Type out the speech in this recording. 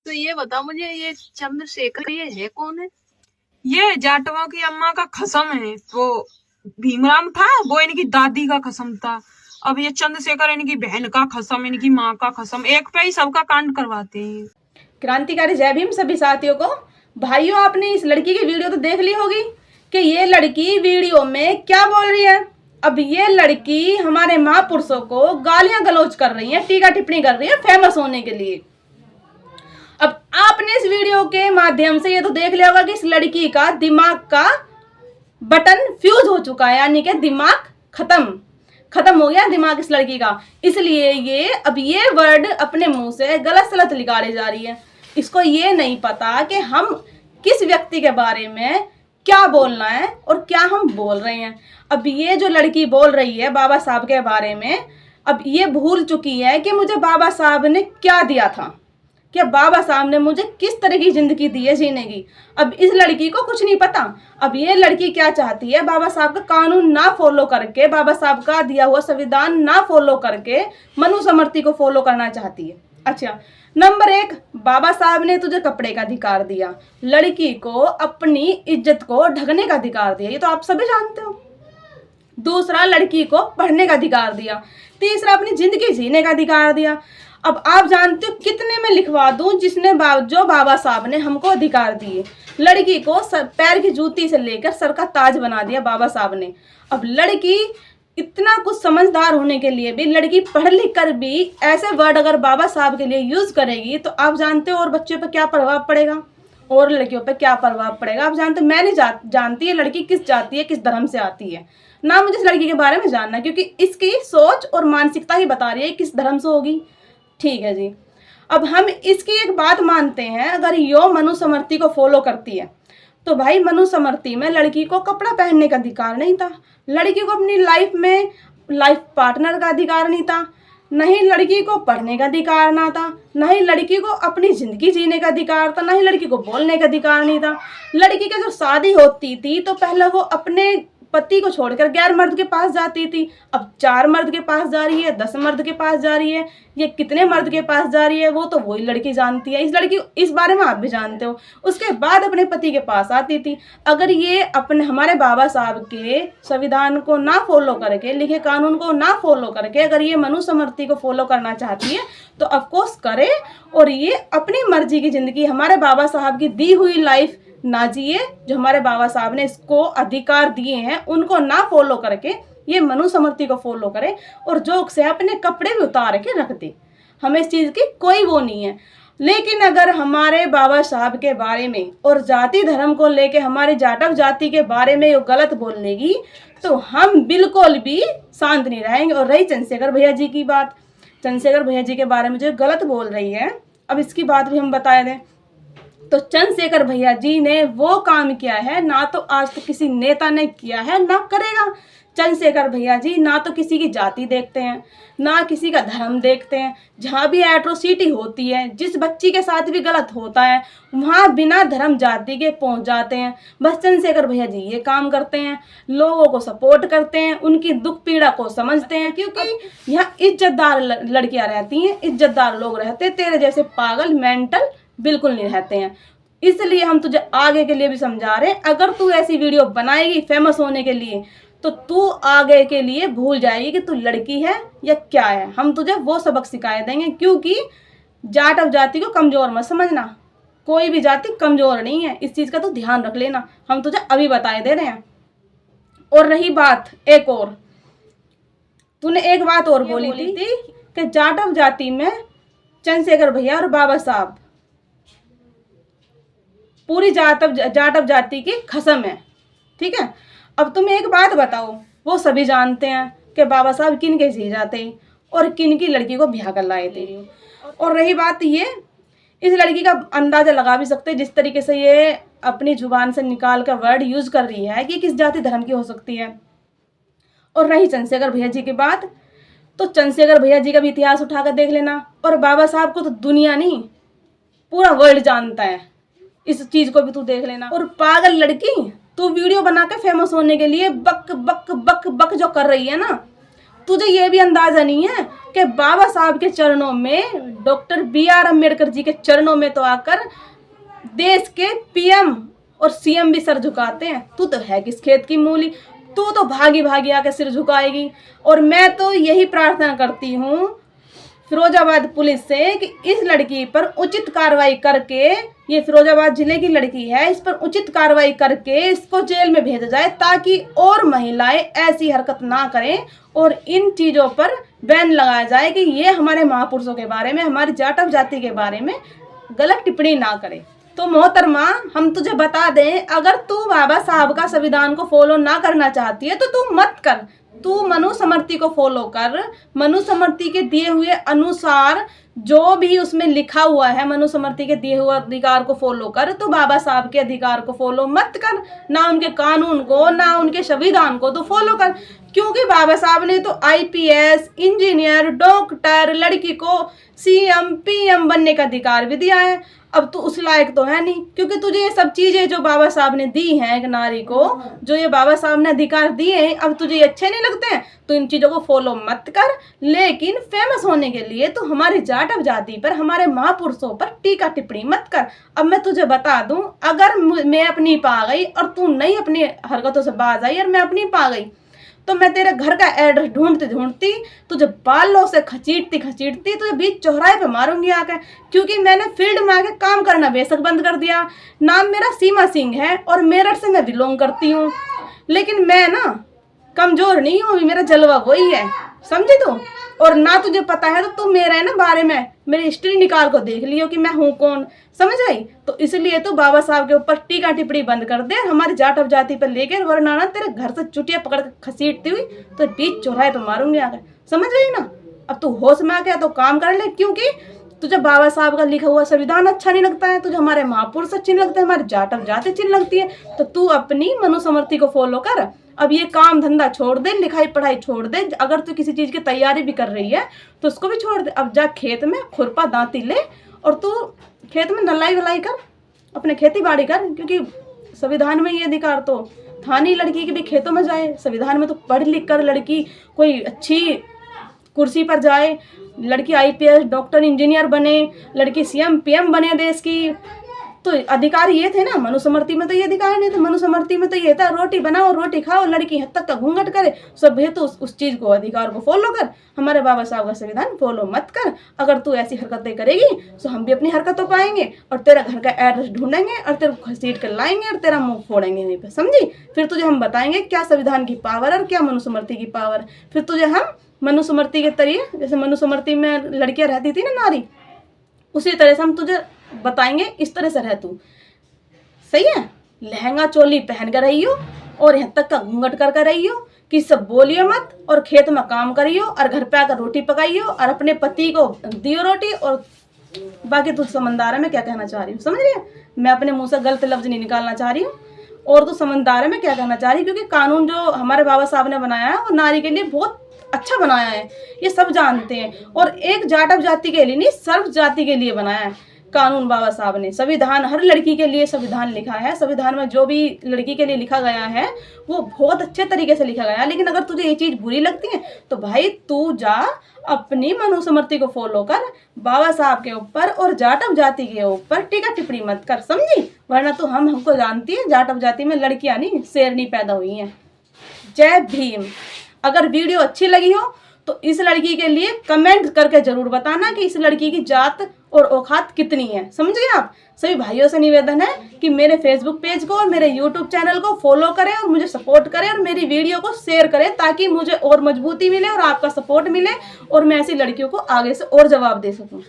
तो ये बताओ मुझे, ये चंद्रशेखर ये है कौन है? ये जाटवा की अम्मा का खसम है। वो भीमराव था, वो इनकी दादी का खसम था। अब ये चंद्रशेखर इनकी बहन का खसम, इनकी माँ का खसम, एक पे ही सबका कांड करवाते हैं। क्रांतिकारी जय भीम सभी साथियों को। भाइयों, आपने इस लड़की की वीडियो तो देख ली होगी कि ये लड़की वीडियो में क्या बोल रही है। अब ये लड़की हमारे महापुरुषों को गालियां गलौज कर रही है, टीका टिप्पणी कर रही है फेमस होने के लिए। अब आपने इस वीडियो के माध्यम से ये तो देख लिया होगा कि इस लड़की का दिमाग का बटन फ्यूज हो चुका है, यानी कि दिमाग खत्म हो गया दिमाग इस लड़की का। इसलिए ये अब ये वर्ड अपने मुंह से गलत सलत निकाली जा रही है। इसको ये नहीं पता कि हम किस व्यक्ति के बारे में क्या बोलना है और क्या हम बोल रहे हैं। अब ये जो लड़की बोल रही है बाबा साहब के बारे में, अब ये भूल चुकी है कि मुझे बाबा साहब ने क्या दिया था, कि बाबा साहब ने मुझे किस तरह की जिंदगी दी है जीने की। अब इस लड़की को कुछ नहीं पता। अब ये लड़की क्या चाहती है, बाबा साहब का कानून ना फॉलो करके, बाबा साहब का दिया हुआ संविधान ना फॉलो करके मनुस्मृति को फॉलो करना चाहती है। अच्छा, नंबर 1, बाबा साहब ने तुझे कपड़े का अधिकार दिया, लड़की को अपनी इज्जत को ढकने का अधिकार दिया, ये तो आप सभी जानते हो। दूसरा, लड़की को पढ़ने का अधिकार दिया। तीसरा, अपनी जिंदगी जीने का अधिकार दिया। अब आप जानते हो कितने में लिखवा दूं जिसने जो बाबा साहब ने हमको अधिकार दिए। लड़की को पैर की जूती से लेकर सर का ताज बना दिया बाबा साहब ने। अब लड़की इतना कुछ समझदार होने के लिए भी, लड़की पढ़ लिख कर भी ऐसे वर्ड अगर बाबा साहब के लिए यूज करेगी तो आप जानते हो और बच्चों पर क्या प्रभाव पड़ेगा और लड़कियों पर क्या प्रभाव पड़ेगा। आप जानते हो, मैं नहीं जानती है लड़की किस जाति है, किस धर्म से आती है, ना मुझे इस लड़की के बारे में जानना, क्योंकि इसकी सोच और मानसिकता ही बता रही है किस धर्म से होगी। ठीक है जी, अब हम इसकी एक बात मानते हैं, अगर यो मनुस्मृति को फॉलो करती है तो भाई मनुस्मृति में लड़की को कपड़ा पहनने का अधिकार नहीं था, लड़की को अपनी लाइफ में लाइफ पार्टनर का अधिकार नहीं था, नहीं लड़की को पढ़ने का अधिकार ना था, नहीं लड़की को अपनी जिंदगी जीने का अधिकार था, नहीं लड़की को बोलने का अधिकार नहीं था। लड़की की जो शादी होती थी तो पहले वो अपने पति को छोड़कर गैर मर्द के पास जाती थी। अब 4 मर्द के पास जा रही है, 10 मर्द के पास जा रही है, ये कितने मर्द के पास जा रही है वो तो वही लड़की जानती है। इस लड़की इस बारे में आप भी जानते हो। उसके बाद अपने पति के पास आती थी। अगर ये अपने हमारे बाबा साहब के संविधान को ना फॉलो करके, लिखे कानून को ना फॉलो करके, अगर ये मनुस्मृति को फॉलो करना चाहती है तो ऑफकोर्स करे और ये अपनी मर्जी की जिंदगी, हमारे बाबा साहब की दी हुई लाइफ ना जिए, जो हमारे बाबा साहब ने इसको अधिकार दिए हैं उनको ना फॉलो करके ये मनुस्मृति को फॉलो करे और जोक से अपने कपड़े भी उतार के रख दे। हमें इस चीज़ की कोई वो नहीं है। लेकिन अगर हमारे बाबा साहब के बारे में और जाति धर्म को लेके हमारे जाटव जाति के बारे में वो गलत बोल लेगी तो हम बिल्कुल भी शांत नहीं रहेंगे। और रही चंद्रशेखर भैया जी की बात, चंद्रशेखर भैया जी के बारे में जो गलत बोल रही है, अब इसकी बात भी हम बता दें तो चंद्रशेखर भैया जी ने वो काम किया है ना तो आज तक किसी नेता ने किया है ना करेगा। चंद्रशेखर भैया जी ना तो किसी की जाति देखते हैं ना किसी का धर्म देखते हैं। जहाँ भी एट्रोसिटी होती है, जिस बच्ची के साथ भी गलत होता है, वहाँ बिना धर्म जाति के पहुँच जाते हैं। बस चंद्रशेखर भैया जी ये काम करते हैं, लोगों को सपोर्ट करते हैं, उनकी दुख पीड़ा को समझते हैं, क्योंकि यहाँ इज्जतदार लड़कियाँ रहती हैं, इज्जतदार लोग रहते हैं, तेरे जैसे पागल मेंटल बिल्कुल नहीं रहते हैं। इसलिए हम तुझे आगे के लिए भी समझा रहे हैं, अगर तू ऐसी वीडियो बनाएगी फेमस होने के लिए तो तू आगे के लिए भूल जाएगी कि तू लड़की है या क्या है। हम तुझे वो सबक सिखाए देंगे, क्योंकि जाट अब जाति को कमज़ोर मत समझना, कोई भी जाति कमज़ोर नहीं है, इस चीज़ का तो ध्यान रख लेना। हम तुझे अभी बताए दे रहे हैं। और रही बात एक और, तूने एक बात और बोली थी कि जाट अब जाति में चंद्रशेखर भैया और बाबा साहब पूरी जाटव जाति की खसम है। ठीक है, अब तुम एक बात बताओ, वो सभी जानते हैं कि बाबा साहब किन के जी जाते और किन की लड़की को ब्याह कर लाए थे। और रही बात ये, इस लड़की का अंदाज़ा लगा भी सकते जिस तरीके से ये अपनी जुबान से निकाल कर वर्ड यूज़ कर रही है कि किस जाति धर्म की हो सकती है। और रही चंद्रशेखर भैया जी की बात, तो चंद्रशेखर भैया जी का भी इतिहास उठाकर देख लेना। और बाबा साहब को तो दुनिया नहीं पूरा वर्ल्ड जानता है, इस चीज को भी तू देख लेना। और पागल लड़की, तू वीडियो बना के फेमस होने के लिए बक बक बक बक जो कर रही है ना, तुझे ये भी अंदाजा नहीं है कि बाबा साहब के चरणों में, डॉक्टर BR अम्बेडकर जी के चरणों में तो आकर देश के PM और CM भी सर झुकाते हैं। तू तो है किस खेत की मूली, तू तो भागी भागी आके सिर झुकाएगी। और मैं तो यही प्रार्थना करती हूँ फिरोजाबाद पुलिस से कि इस लड़की पर उचित कार्रवाई करके, ये फिरोजाबाद जिले की लड़की है, इस पर उचित कार्रवाई करके इसको जेल में भेजा जाए ताकि और महिलाएं ऐसी हरकत ना करें और इन चीज़ों पर बैन लगाया जाए कि ये हमारे महापुरुषों के बारे में, हमारी जाटव जाति के बारे में गलत टिप्पणी ना करे। तो मोहतरमा, हम तुझे बता दें, अगर तू बाबा साहब का संविधान को फॉलो ना करना चाहती है तो तू मत कर, तू मनुस्मृति को फॉलो कर। मनुस्मृति के दिए हुए अनुसार जो भी उसमें लिखा हुआ है, मनुस्मृति के दिए हुए अधिकार को फॉलो कर। तो बाबा साहब के अधिकार को फॉलो मत कर, ना उनके कानून को, ना उनके संविधान को तो फॉलो कर, क्योंकि बाबा साहब ने तो IPS, इंजीनियर, डॉक्टर, लड़की को CM PM बनने का अधिकार भी दिया है। अब तू उस लायक तो है नहीं, क्योंकि तुझे ये सब चीजें जो बाबा साहब ने दी हैं एक नारी को, जो ये बाबा साहब ने अधिकार दिए हैं, अब तुझे ये अच्छे नहीं लगते हैं तो इन चीजों को फॉलो मत कर। लेकिन फेमस होने के लिए तो हमारी जाटव जाति पर, हमारे महापुरुषों पर टीका टिप्पणी मत कर। अब मैं तुझे बता दूं, अगर मैं अपनी पा गई और तू नहीं अपनी हरकतों से बाज आई और मैं अपनी पा गई, तो मैं तेरे घर का एड्रेस ढूंढती ढूंढती तुझे बालों से खचीटती खचीटती तुझे बीच चौराहे पे मारूंगी आके, क्योंकि मैंने फील्ड में आके काम करना बेशक बंद कर दिया। नाम मेरा सीमा सिंह है और मेरठ से मैं बिलोंग करती हूँ, लेकिन मैं ना कमजोर नहीं हूँ, मेरा जलवा वही है, समझे तू। और ना तुझे पता है तो तू मेरा है ना बारे में मेरी हिस्ट्री निकाल को देख लियो कि मैं हूँ कौन, समझ आई। तो इसलिए तो बाबा साहब के ऊपर टीका टिप्पणी बंद कर दे हमारी जाटव जाति पर लेकर, वरना ना तेरे घर से चुटिया पकड़ के घसीटती हुई तो बीच चौराहे पे मारूंगी आकर, समझ गई ना। अब तू होश में आके तो काम कर ले, क्योंकि तुझे बाबा साहब का लिखा हुआ संविधान अच्छा नहीं लगता है, तुझे हमारे महापुरुष अच्छे नहीं लगते, हमारी जाटव जाति अच्छी लगती है, तो तू अपनी मनुस्मृति को फॉलो कर। अब ये काम धंधा छोड़ दे, लिखाई पढ़ाई छोड़ दे, अगर तू किसी चीज़ की तैयारी भी कर रही है तो उसको भी छोड़ दे। अब जा खेत में खुरपा दांती ले और तू खेत में नलाई वलाई कर, अपने खेती बाड़ी कर, क्योंकि संविधान में ये अधिकार तो था नहीं लड़की की भी खेतों में जाए। संविधान में तो पढ़ लिख कर लड़की कोई अच्छी कुर्सी पर जाए, लड़की IPS, डॉक्टर, इंजीनियर बने, लड़की CM PM बने देश की, तो अधिकार ये थे ना। मनुस्मृति में तो ये अधिकार नहीं थे, मनुस्मृति में तो ये था रोटी बनाओ, रोटी खाओ, लड़की हद तक का घूंघट करे, सब है तो उस चीज़ को, अधिकार को फॉलो कर। हमारे बाबा साहब का संविधान फॉलो मत कर। अगर तू ऐसी हरकतें करेगी तो हम भी अपनी हरकतों पाएंगे और तेरा घर का एड्रेस ढूंढेंगे और तेरे को घसीट कर लाएंगे और तेरा मुंह फोड़ेंगे वहीं पर, समझी। फिर तुझे हम बताएंगे क्या संविधान की पावर और क्या मनुस्मृति की पावर। फिर तुझे हम मनुस्मृति के तरीके, जैसे मनुस्मृति में लड़कियां रहती थी ना नारी, उसी तरह से हम तुझे बताएंगे, इस तरह से रह तू, सही है। लहंगा चोली पहन कर रही हो और यहाँ तक का घूंघट कर रही हो कि सब बोलियो मत, और खेत में काम करियो और घर पे आकर रोटी पकाइयो और अपने पति को दियो रोटी। और बाकी तू समझदार है मैं क्या कहना चाह रही हूँ, समझ रही है। मैं अपने मुंह से गलत लफ्ज नहीं निकालना चाह रही हूँ, और तू समझदार है मैं क्या कहना चाह रही हूँ, क्योंकि कानून जो हमारे बाबा साहब ने बनाया है वो नारी के लिए बहुत अच्छा बनाया है, ये सब जानते हैं। और एक जाटव जाति के लिए नहीं, सर्व जाति के लिए बनाया है कानून बाबा साहब ने। संविधान हर लड़की के लिए संविधान लिखा है, संविधान में जो भी लड़की के लिए लिखा गया है वो बहुत अच्छे तरीके से लिखा गया है। लेकिन अगर तुझे ये चीज़ बुरी लगती है तो भाई तू जा अपनी मनुस्मृति को फॉलो कर, बाबा साहब के ऊपर और जाटव जाति के ऊपर टीका टिप्पणी मत कर, समझी। वरना तो हमको जानती है जाटव जाति में लड़कियां नहीं शेरनी पैदा हुई हैं। जय भीम। अगर वीडियो अच्छी लगी हो तो इस लड़की के लिए कमेंट करके जरूर बताना कि इस लड़की की जात और औकात कितनी है, समझ गए आप। सभी भाइयों से निवेदन है कि मेरे फेसबुक पेज को और मेरे यूट्यूब चैनल को फॉलो करें और मुझे सपोर्ट करें और मेरी वीडियो को शेयर करें, ताकि मुझे और मजबूती मिले और आपका सपोर्ट मिले और मैं ऐसी लड़कियों को आगे से और जवाब दे सकूं।